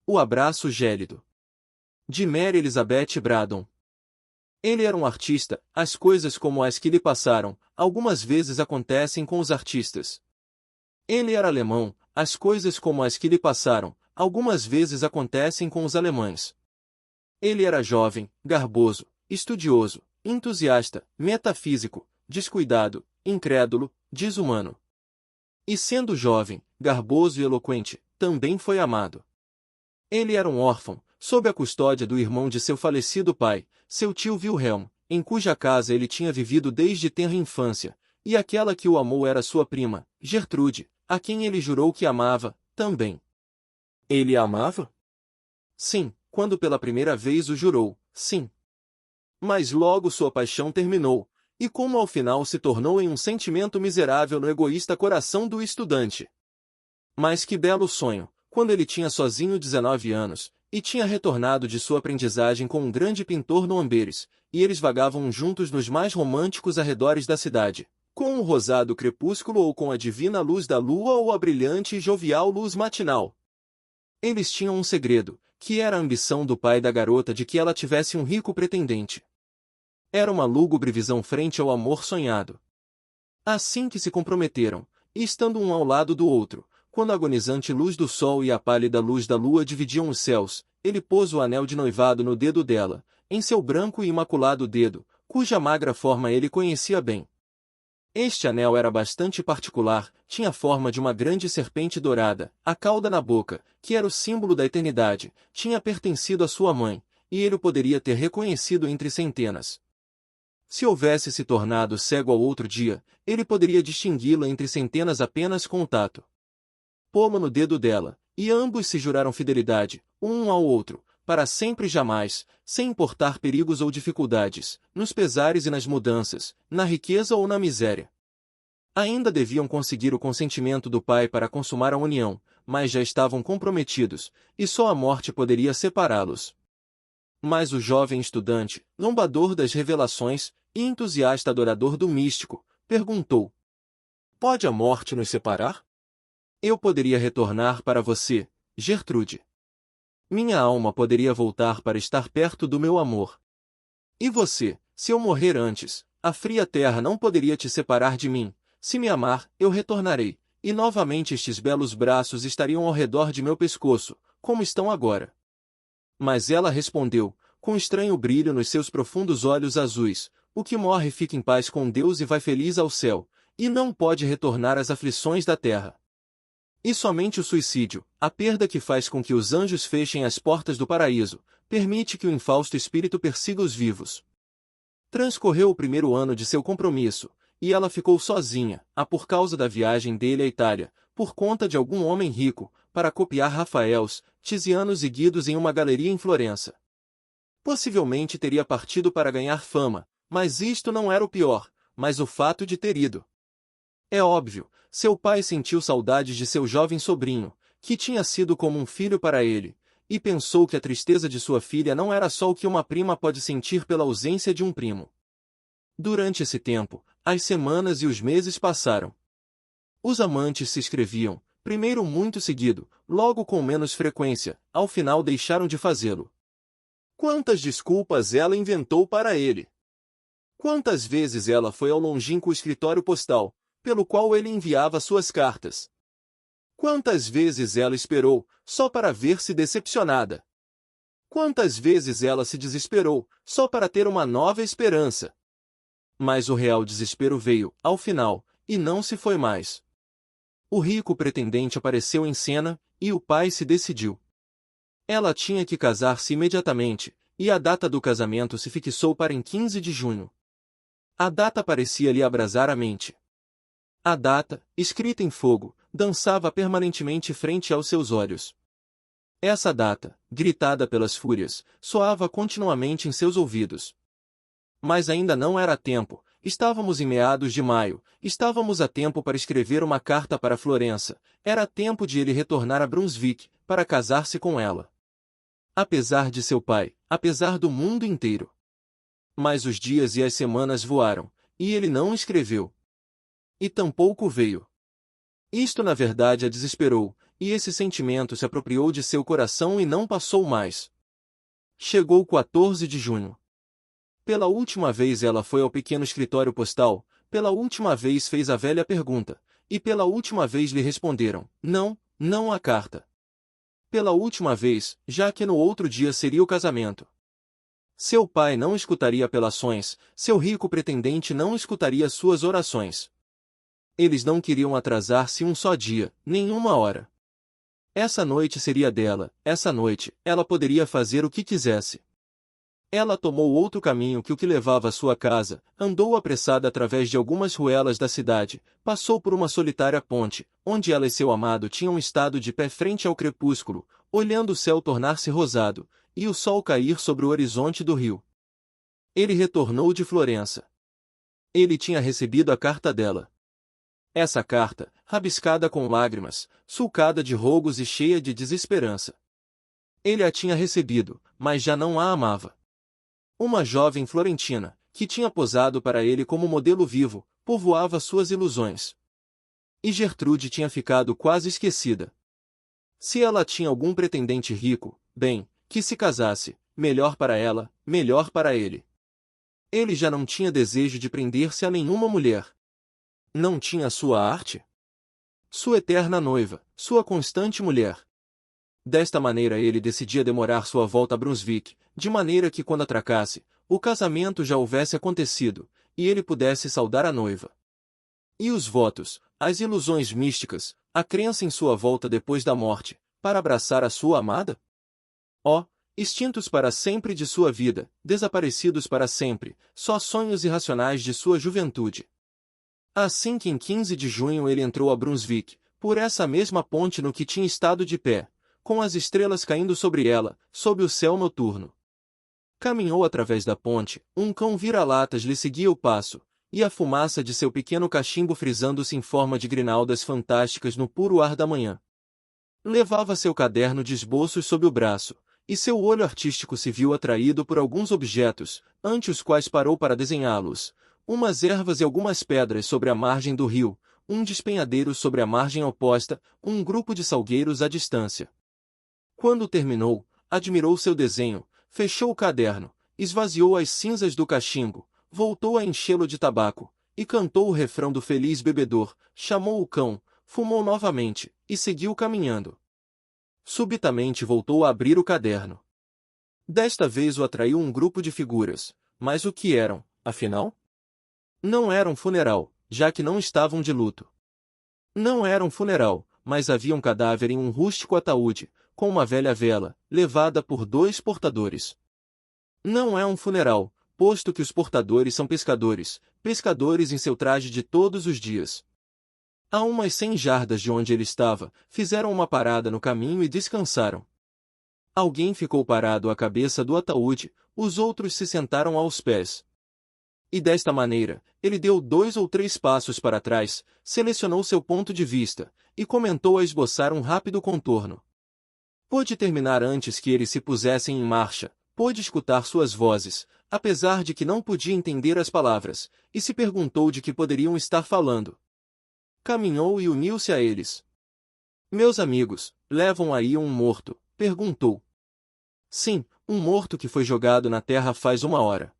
O abraço gélido. De Mary Elizabeth Braddon. Ele era um artista, as coisas como as que lhe passaram, algumas vezes acontecem com os artistas. Ele era alemão, as coisas como as que lhe passaram, algumas vezes acontecem com os alemães. Ele era jovem, garboso, estudioso, entusiasta, metafísico, descuidado, incrédulo, desumano. E sendo jovem, garboso e eloquente, também foi amado. Ele era um órfão, sob a custódia do irmão de seu falecido pai, seu tio Wilhelm, em cuja casa ele tinha vivido desde tenra infância, e aquela que o amou era sua prima, Gertrude, a quem ele jurou que amava, também. Ele a amava? Sim, quando pela primeira vez o jurou, sim. Mas logo sua paixão terminou, e como ao final se tornou em um sentimento miserável no egoísta coração do estudante. Mas que belo sonho, quando ele tinha sozinho 19 anos, e tinha retornado de sua aprendizagem com um grande pintor no Amberes, e eles vagavam juntos nos mais românticos arredores da cidade, com o rosado crepúsculo ou com a divina luz da lua ou a brilhante e jovial luz matinal. Eles tinham um segredo, que era a ambição do pai da garota de que ela tivesse um rico pretendente. Era uma lúgubre visão frente ao amor sonhado. Assim que se comprometeram, e estando um ao lado do outro, quando a agonizante luz do sol e a pálida luz da lua dividiam os céus, ele pôs o anel de noivado no dedo dela, em seu branco e imaculado dedo, cuja magra forma ele conhecia bem. Este anel era bastante particular, tinha a forma de uma grande serpente dourada, a cauda na boca, que era o símbolo da eternidade, tinha pertencido à sua mãe, e ele o poderia ter reconhecido entre centenas. Se houvesse se tornado cego ao outro dia, ele poderia distingui-la entre centenas apenas com o tato. Pô-lo no dedo dela, e ambos se juraram fidelidade, um ao outro, para sempre e jamais, sem importar perigos ou dificuldades, nos pesares e nas mudanças, na riqueza ou na miséria. Ainda deviam conseguir o consentimento do pai para consumar a união, mas já estavam comprometidos, e só a morte poderia separá-los. Mas o jovem estudante, lombador das revelações, e entusiasta adorador do místico, perguntou: "Pode a morte nos separar? Eu poderia retornar para você, Gertrude. Minha alma poderia voltar para estar perto do meu amor. E você, se eu morrer antes, a fria terra não poderia te separar de mim. Se me amar, eu retornarei, e novamente estes belos braços estariam ao redor de meu pescoço, como estão agora." Mas ela respondeu, com estranho brilho nos seus profundos olhos azuis: "O que morre fica em paz com Deus e vai feliz ao céu, e não pode retornar às aflições da terra." E somente o suicídio, a perda que faz com que os anjos fechem as portas do paraíso, permite que o infausto espírito persiga os vivos. Transcorreu o primeiro ano de seu compromisso, e ela ficou sozinha, por causa da viagem dele à Itália, por conta de algum homem rico, para copiar Rafaels, Tizianos e Guidos em uma galeria em Florença. Possivelmente teria partido para ganhar fama, mas isto não era o pior, mas o fato de ter ido. É óbvio, seu pai sentiu saudades de seu jovem sobrinho, que tinha sido como um filho para ele, e pensou que a tristeza de sua filha não era só o que uma prima pode sentir pela ausência de um primo. Durante esse tempo, as semanas e os meses passaram. Os amantes se escreviam, primeiro muito seguido, logo com menos frequência, ao final deixaram de fazê-lo. Quantas desculpas ela inventou para ele! Quantas vezes ela foi ao longínquo escritório postal, pelo qual ele enviava suas cartas. Quantas vezes ela esperou, só para ver-se decepcionada. Quantas vezes ela se desesperou, só para ter uma nova esperança. Mas o real desespero veio, ao final, e não se foi mais. O rico pretendente apareceu em cena, e o pai se decidiu. Ela tinha que casar-se imediatamente, e a data do casamento se fixou para em 15 de junho. A data parecia lhe abrasar a mente. A data, escrita em fogo, dançava permanentemente frente aos seus olhos. Essa data, gritada pelas fúrias, soava continuamente em seus ouvidos. Mas ainda não era tempo, estávamos em meados de maio, estávamos a tempo para escrever uma carta para Florença, era tempo de ele retornar a Brunswick, para casar-se com ela. Apesar de seu pai, apesar do mundo inteiro. Mas os dias e as semanas voaram, e ele não escreveu. E tampouco veio. Isto na verdade a desesperou, e esse sentimento se apropriou de seu coração e não passou mais. Chegou 14 de junho. Pela última vez ela foi ao pequeno escritório postal, pela última vez fez a velha pergunta, e pela última vez lhe responderam, não, não há carta. Pela última vez, já que no outro dia seria o casamento. Seu pai não escutaria apelações, seu rico pretendente não escutaria suas orações. Eles não queriam atrasar-se um só dia, nem uma hora. Essa noite seria dela, essa noite, ela poderia fazer o que quisesse. Ela tomou outro caminho que o que levava à sua casa, andou apressada através de algumas ruelas da cidade, passou por uma solitária ponte, onde ela e seu amado tinham estado de pé frente ao crepúsculo, olhando o céu tornar-se rosado, e o sol cair sobre o horizonte do rio. Ele retornou de Florença. Ele tinha recebido a carta dela. Essa carta, rabiscada com lágrimas, sulcada de rogos e cheia de desesperança. Ele a tinha recebido, mas já não a amava. Uma jovem florentina, que tinha posado para ele como modelo vivo, povoava suas ilusões. E Gertrude tinha ficado quase esquecida. Se ela tinha algum pretendente rico, bem, que se casasse, melhor para ela, melhor para ele. Ele já não tinha desejo de prender-se a nenhuma mulher. Não tinha sua arte? Sua eterna noiva, sua constante mulher. Desta maneira ele decidia demorar sua volta a Brunswick, de maneira que quando atracasse, o casamento já houvesse acontecido, e ele pudesse saudar a noiva. E os votos, as ilusões místicas, a crença em sua volta depois da morte, para abraçar a sua amada? Oh, extintos para sempre de sua vida, desaparecidos para sempre, só sonhos irracionais de sua juventude. Assim que em 15 de junho ele entrou a Brunswick, por essa mesma ponte no que tinha estado de pé, com as estrelas caindo sobre ela, sob o céu noturno. Caminhou através da ponte, um cão vira-latas lhe seguia o passo, e a fumaça de seu pequeno cachimbo frisando-se em forma de grinaldas fantásticas no puro ar da manhã. Levava seu caderno de esboços sob o braço, e seu olho artístico se viu atraído por alguns objetos, ante os quais parou para desenhá-los, umas ervas e algumas pedras sobre a margem do rio, um despenhadeiro sobre a margem oposta, um grupo de salgueiros à distância. Quando terminou, admirou seu desenho, fechou o caderno, esvaziou as cinzas do cachimbo, voltou a enchê-lo de tabaco, e cantou o refrão do feliz bebedor, chamou o cão, fumou novamente, e seguiu caminhando. Subitamente voltou a abrir o caderno. Desta vez o atraiu um grupo de figuras, mas o que eram, afinal? Não era um funeral, já que não estavam de luto. Não era um funeral, mas havia um cadáver em um rústico ataúde, com uma velha vela, levada por 2 portadores. Não é um funeral, posto que os portadores são pescadores, pescadores em seu traje de todos os dias. A umas 100 jardas de onde ele estava, fizeram uma parada no caminho e descansaram. Alguém ficou parado à cabeça do ataúde, os outros se sentaram aos pés. E desta maneira, ele deu 2 ou 3 passos para trás, selecionou seu ponto de vista, e comentou a esboçar um rápido contorno. Pôde terminar antes que eles se pusessem em marcha, pôde escutar suas vozes, apesar de que não podia entender as palavras, e se perguntou de que poderiam estar falando. Caminhou e uniu-se a eles. Meus amigos, levam aí um morto? Perguntou. Sim, um morto que foi jogado na terra faz 1 hora.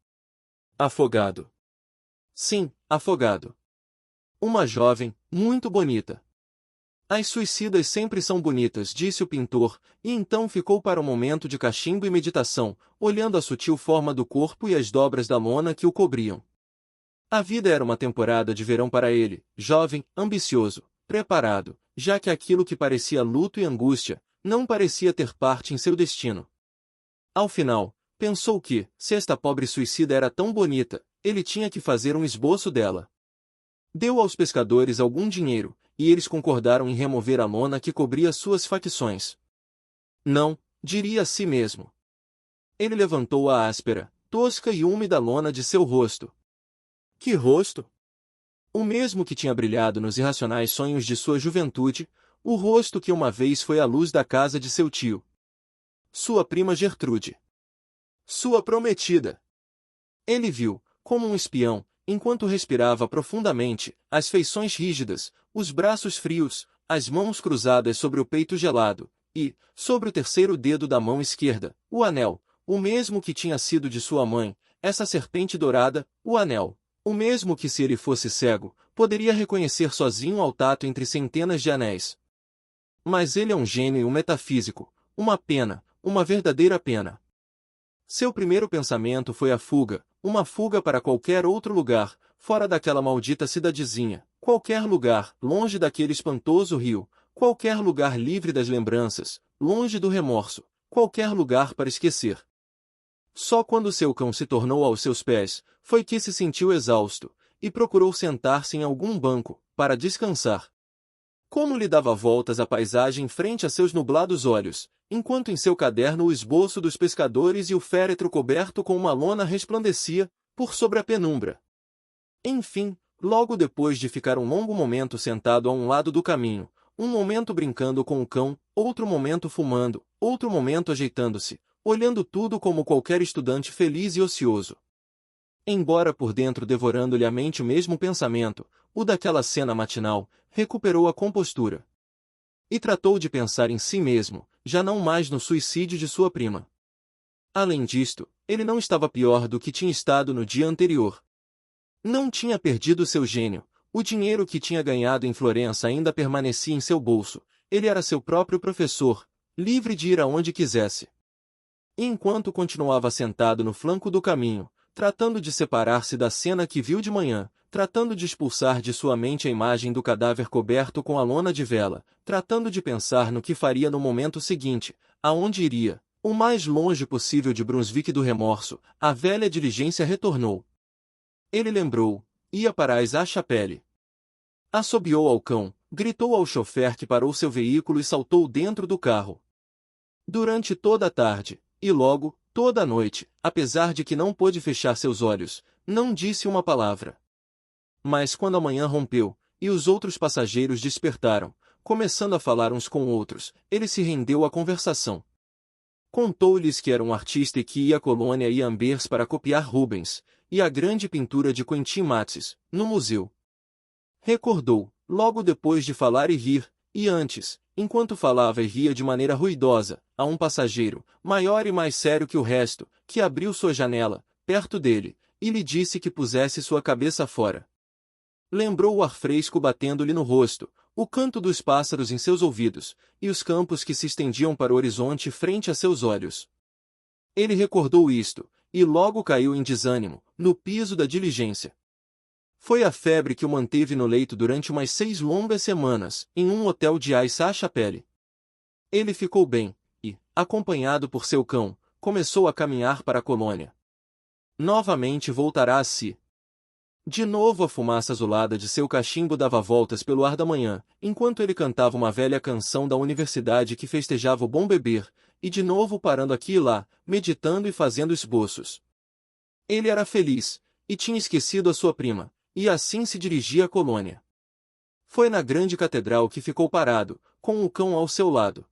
Afogado. Sim, afogado. Uma jovem, muito bonita. As suicidas sempre são bonitas, disse o pintor, e então ficou para um momento de cachimbo e meditação, olhando a sutil forma do corpo e as dobras da lona que o cobriam. A vida era uma temporada de verão para ele, jovem, ambicioso, preparado, já que aquilo que parecia luto e angústia, não parecia ter parte em seu destino. Ao final, pensou que, se esta pobre suicida era tão bonita, ele tinha que fazer um esboço dela. Deu aos pescadores algum dinheiro, e eles concordaram em remover a lona que cobria suas facções. Não, diria a si mesmo. Ele levantou a áspera, tosca e úmida lona de seu rosto. Que rosto? O mesmo que tinha brilhado nos irracionais sonhos de sua juventude, o rosto que uma vez foi a luz da casa de seu tio. Sua prima Gertrude. Sua prometida. Ele viu, como um espião, enquanto respirava profundamente, as feições rígidas, os braços frios, as mãos cruzadas sobre o peito gelado, e, sobre o terceiro dedo da mão esquerda, o anel, o mesmo que tinha sido de sua mãe, essa serpente dourada, o anel, o mesmo que se ele fosse cego, poderia reconhecer sozinho ao tato entre centenas de anéis. Mas ele é um gênio e um metafísico, uma pena, uma verdadeira pena. Seu primeiro pensamento foi a fuga, uma fuga para qualquer outro lugar, fora daquela maldita cidadezinha, qualquer lugar, longe daquele espantoso rio, qualquer lugar livre das lembranças, longe do remorso, qualquer lugar para esquecer. Só quando seu cão se tornou aos seus pés, foi que se sentiu exausto, e procurou sentar-se em algum banco, para descansar. Como lhe dava voltas a paisagem frente a seus nublados olhos, enquanto em seu caderno o esboço dos pescadores e o féretro coberto com uma lona resplandecia, por sobre a penumbra. Enfim, logo depois de ficar um longo momento sentado a um lado do caminho, um momento brincando com o cão, outro momento fumando, outro momento ajeitando-se, olhando tudo como qualquer estudante feliz e ocioso. Embora por dentro devorando-lhe a mente o mesmo pensamento, o daquela cena matinal, recuperou a compostura. E tratou de pensar em si mesmo, já não mais no suicídio de sua prima. Além disto, ele não estava pior do que tinha estado no dia anterior. Não tinha perdido seu gênio, o dinheiro que tinha ganhado em Florença ainda permanecia em seu bolso, ele era seu próprio professor, livre de ir aonde quisesse. E enquanto continuava sentado no flanco do caminho, tratando de separar-se da cena que viu de manhã, tratando de expulsar de sua mente a imagem do cadáver coberto com a lona de vela, tratando de pensar no que faria no momento seguinte, aonde iria, o mais longe possível de Brunswick do remorso, a velha diligência retornou. Ele lembrou, ia para a Aix-Chapelle. Assobiou ao cão, gritou ao chofer que parou seu veículo e saltou dentro do carro. Durante toda a tarde, e logo, toda a noite, apesar de que não pôde fechar seus olhos, não disse uma palavra. Mas quando a manhã rompeu, e os outros passageiros despertaram, começando a falar uns com outros, ele se rendeu à conversação. Contou-lhes que era um artista e que ia à Colônia e a Ambers para copiar Rubens, e a grande pintura de Quentin Matisse, no museu. Recordou, logo depois de falar e rir, e antes, enquanto falava e ria de maneira ruidosa, a um passageiro, maior e mais sério que o resto, que abriu sua janela, perto dele, e lhe disse que pusesse sua cabeça fora. Lembrou o ar fresco batendo-lhe no rosto, o canto dos pássaros em seus ouvidos, e os campos que se estendiam para o horizonte frente a seus olhos. Ele recordou isto, e logo caiu em desânimo, no piso da diligência. Foi a febre que o manteve no leito durante umas 6 longas semanas, em um hotel de Aix-Chapelle. Ele ficou bem, e, acompanhado por seu cão, começou a caminhar para a colônia. Novamente voltará a si. De novo a fumaça azulada de seu cachimbo dava voltas pelo ar da manhã, enquanto ele cantava uma velha canção da universidade que festejava o bom beber, e de novo parando aqui e lá, meditando e fazendo esboços. Ele era feliz, e tinha esquecido a sua prima, e assim se dirigia à colônia. Foi na grande catedral que ficou parado, com o cão ao seu lado.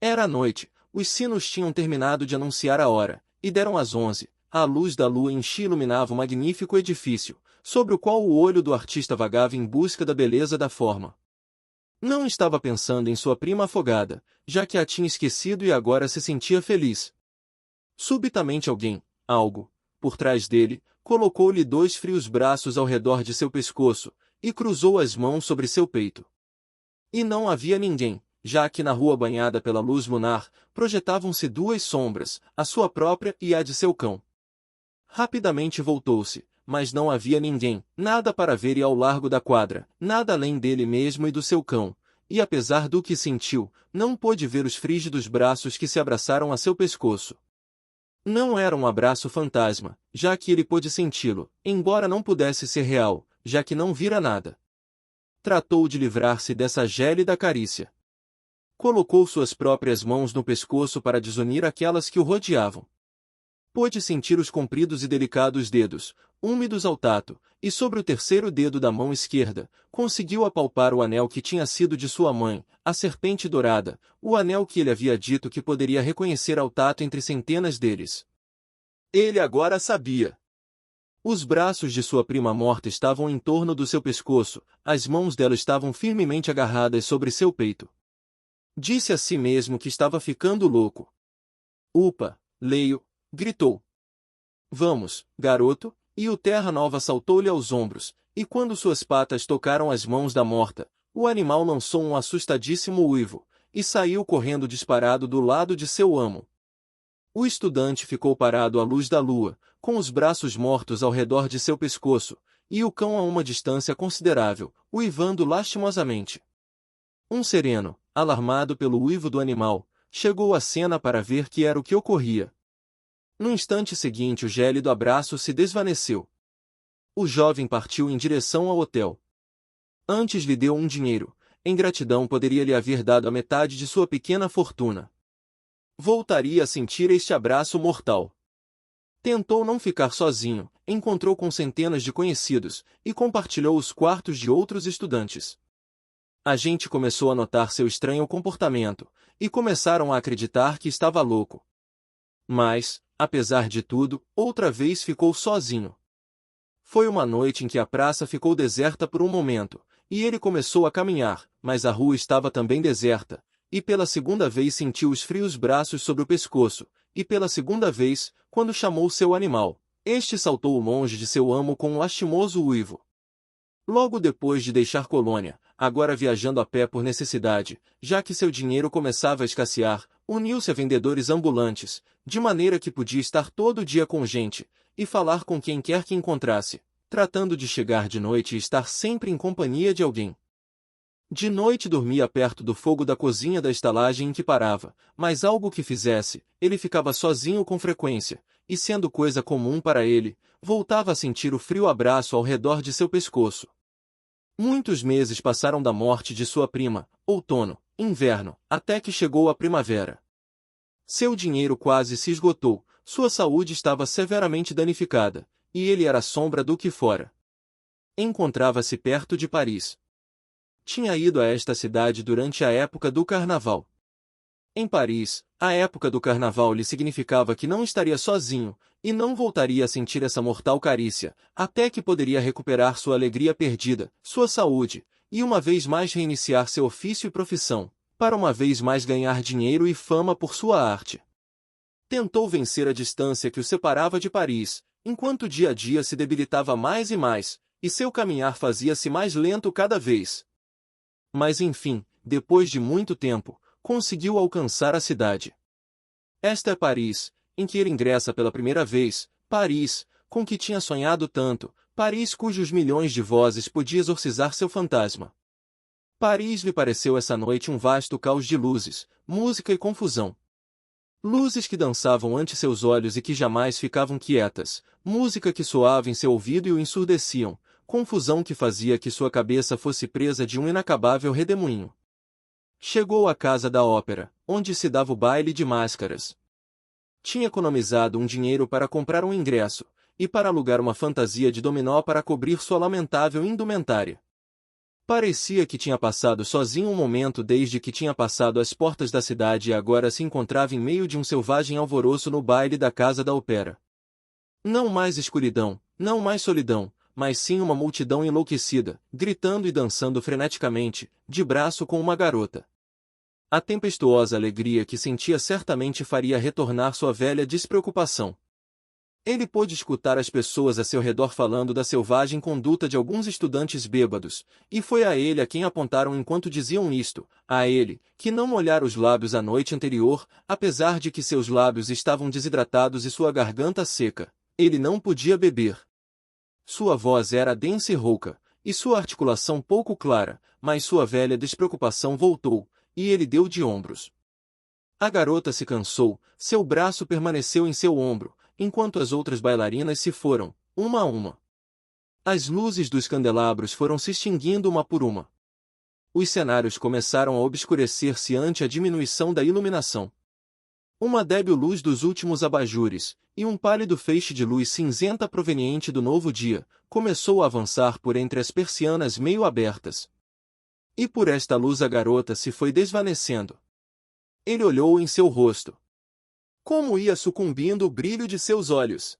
Era a noite, os sinos tinham terminado de anunciar a hora, e deram as 11, a luz da lua enchia e iluminava o magnífico edifício, sobre o qual o olho do artista vagava em busca da beleza da forma. Não estava pensando em sua prima afogada, já que a tinha esquecido e agora se sentia feliz. Subitamente algo, por trás dele, colocou-lhe 2 frios braços ao redor de seu pescoço, e cruzou as mãos sobre seu peito. E não havia ninguém, já que na rua banhada pela luz lunar, projetavam-se 2 sombras, a sua própria e a de seu cão. Rapidamente voltou-se, mas não havia ninguém, nada para ver e ao largo da quadra, nada além dele mesmo e do seu cão, e apesar do que sentiu, não pôde ver os frígidos braços que se abraçaram a seu pescoço. Não era um abraço fantasma, já que ele pôde senti-lo, embora não pudesse ser real, já que não vira nada. Tratou de livrar-se dessa gélida carícia. Colocou suas próprias mãos no pescoço para desunir aquelas que o rodeavam. Pôde sentir os compridos e delicados dedos, úmidos ao tato, e sobre o terceiro dedo da mão esquerda, conseguiu apalpar o anel que tinha sido de sua mãe, a serpente dourada, o anel que ele havia dito que poderia reconhecer ao tato entre centenas deles. Ele agora sabia. Os braços de sua prima morta estavam em torno do seu pescoço, as mãos dela estavam firmemente agarradas sobre seu peito. Disse a si mesmo que estava ficando louco. Upa, leio, gritou. Vamos, garoto, e o Terra Nova saltou-lhe aos ombros, e quando suas patas tocaram as mãos da morta, o animal lançou um assustadíssimo uivo, e saiu correndo disparado do lado de seu amo. O estudante ficou parado à luz da lua, com os braços mortos ao redor de seu pescoço, e o cão a uma distância considerável, uivando lastimosamente. Um sereno, alarmado pelo uivo do animal, chegou à cena para ver que era o que ocorria. No instante seguinte o gélido abraço se desvaneceu. O jovem partiu em direção ao hotel. Antes lhe deu um dinheiro, em gratidão poderia lhe haver dado a metade de sua pequena fortuna. Voltaria a sentir este abraço mortal. Tentou não ficar sozinho, encontrou com centenas de conhecidos, e compartilhou os quartos de outros estudantes. A gente começou a notar seu estranho comportamento, e começaram a acreditar que estava louco. Mas, apesar de tudo, outra vez ficou sozinho. Foi uma noite em que a praça ficou deserta por um momento, e ele começou a caminhar, mas a rua estava também deserta, e pela segunda vez sentiu os frios braços sobre o pescoço, e pela segunda vez, quando chamou seu animal, este saltou longe de seu amo com um lastimoso uivo. Logo depois de deixar Colônia, agora viajando a pé por necessidade, já que seu dinheiro começava a escassear, uniu-se a vendedores ambulantes, de maneira que podia estar todo dia com gente, e falar com quem quer que encontrasse, tratando de chegar de noite e estar sempre em companhia de alguém. De noite dormia perto do fogo da cozinha da estalagem em que parava, mas algo que fizesse, ele ficava sozinho com frequência, e sendo coisa comum para ele, voltava a sentir o frio abraço ao redor de seu pescoço. Muitos meses passaram da morte de sua prima, outono, inverno, até que chegou a primavera. Seu dinheiro quase se esgotou, sua saúde estava severamente danificada, e ele era sombra do que fora. Encontrava-se perto de Paris. Tinha ido a esta cidade durante a época do carnaval. Em Paris, a época do carnaval lhe significava que não estaria sozinho, e não voltaria a sentir essa mortal carícia, até que poderia recuperar sua alegria perdida, sua saúde, e uma vez mais reiniciar seu ofício e profissão, para uma vez mais ganhar dinheiro e fama por sua arte. Tentou vencer a distância que o separava de Paris, enquanto dia a dia se debilitava mais e mais, e seu caminhar fazia-se mais lento cada vez. Mas enfim, depois de muito tempo, conseguiu alcançar a cidade. Esta é Paris, em que ele ingressa pela primeira vez, Paris, com que tinha sonhado tanto, Paris cujos milhões de vozes podia exorcizar seu fantasma. Paris lhe pareceu essa noite um vasto caos de luzes, música e confusão. Luzes que dançavam ante seus olhos e que jamais ficavam quietas, música que soava em seu ouvido e o ensurdeciam, confusão que fazia que sua cabeça fosse presa de um inacabável redemoinho. Chegou à casa da ópera, onde se dava o baile de máscaras. Tinha economizado um dinheiro para comprar um ingresso, e para alugar uma fantasia de dominó para cobrir sua lamentável indumentária. Parecia que tinha passado sozinho um momento desde que tinha passado as portas da cidade e agora se encontrava em meio de um selvagem alvoroço no baile da casa da ópera. Não mais escuridão, não mais solidão, mas sim uma multidão enlouquecida, gritando e dançando freneticamente, de braço com uma garota. A tempestuosa alegria que sentia certamente faria retornar sua velha despreocupação. Ele pôde escutar as pessoas a seu redor falando da selvagem conduta de alguns estudantes bêbados, e foi a ele a quem apontaram enquanto diziam isto, a ele, que não molhara os lábios a noite anterior, apesar de que seus lábios estavam desidratados e sua garganta seca. Ele não podia beber. Sua voz era densa e rouca, e sua articulação pouco clara, mas sua velha despreocupação voltou, e ele deu de ombros. A garota se cansou, seu braço permaneceu em seu ombro, enquanto as outras bailarinas se foram, uma a uma. As luzes dos candelabros foram se extinguindo uma por uma. Os cenários começaram a obscurecer-se ante a diminuição da iluminação. Uma débil luz dos últimos abajures, e um pálido feixe de luz cinzenta proveniente do novo dia, começou a avançar por entre as persianas meio abertas. E por esta luz a garota se foi desvanecendo. Ele olhou em seu rosto. Como ia sucumbindo o brilho de seus olhos.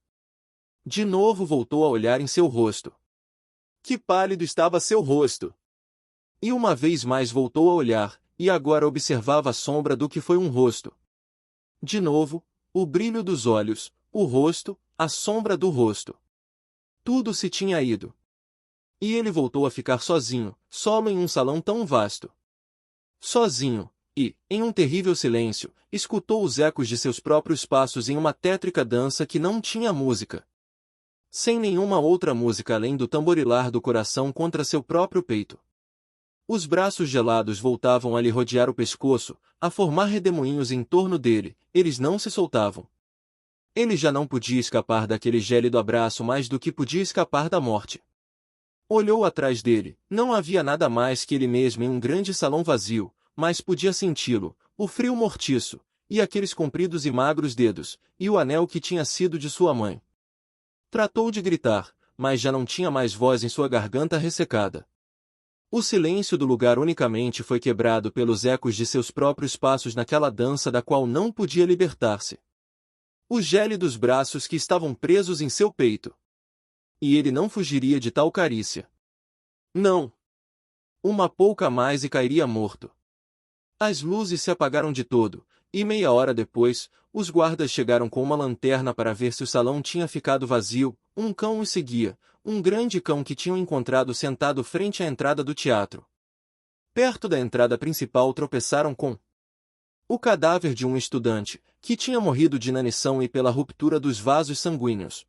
De novo voltou a olhar em seu rosto. Que pálido estava seu rosto! E uma vez mais voltou a olhar, e agora observava a sombra do que foi um rosto. De novo, o brilho dos olhos, o rosto, a sombra do rosto. Tudo se tinha ido. E ele voltou a ficar sozinho, solo em um salão tão vasto. Sozinho, e, em um terrível silêncio, escutou os ecos de seus próprios passos em uma tétrica dança que não tinha música. Sem nenhuma outra música além do tamborilar do coração contra seu próprio peito. Os braços gelados voltavam a lhe rodear o pescoço, a formar redemoinhos em torno dele, eles não se soltavam. Ele já não podia escapar daquele gélido abraço mais do que podia escapar da morte. Olhou atrás dele, não havia nada mais que ele mesmo em um grande salão vazio, mas podia senti-lo, o frio mortiço, e aqueles compridos e magros dedos, e o anel que tinha sido de sua mãe. Tratou de gritar, mas já não tinha mais voz em sua garganta ressecada. O silêncio do lugar unicamente foi quebrado pelos ecos de seus próprios passos naquela dança da qual não podia libertar-se. Os gélidos braços que estavam presos em seu peito. E ele não fugiria de tal carícia. Não. Uma pouca mais e cairia morto. As luzes se apagaram de todo, e meia hora depois, os guardas chegaram com uma lanterna para ver se o salão tinha ficado vazio. Um cão os seguia, um grande cão que tinham encontrado sentado frente à entrada do teatro. Perto da entrada principal tropeçaram com o cadáver de um estudante, que tinha morrido de inanição e pela ruptura dos vasos sanguíneos.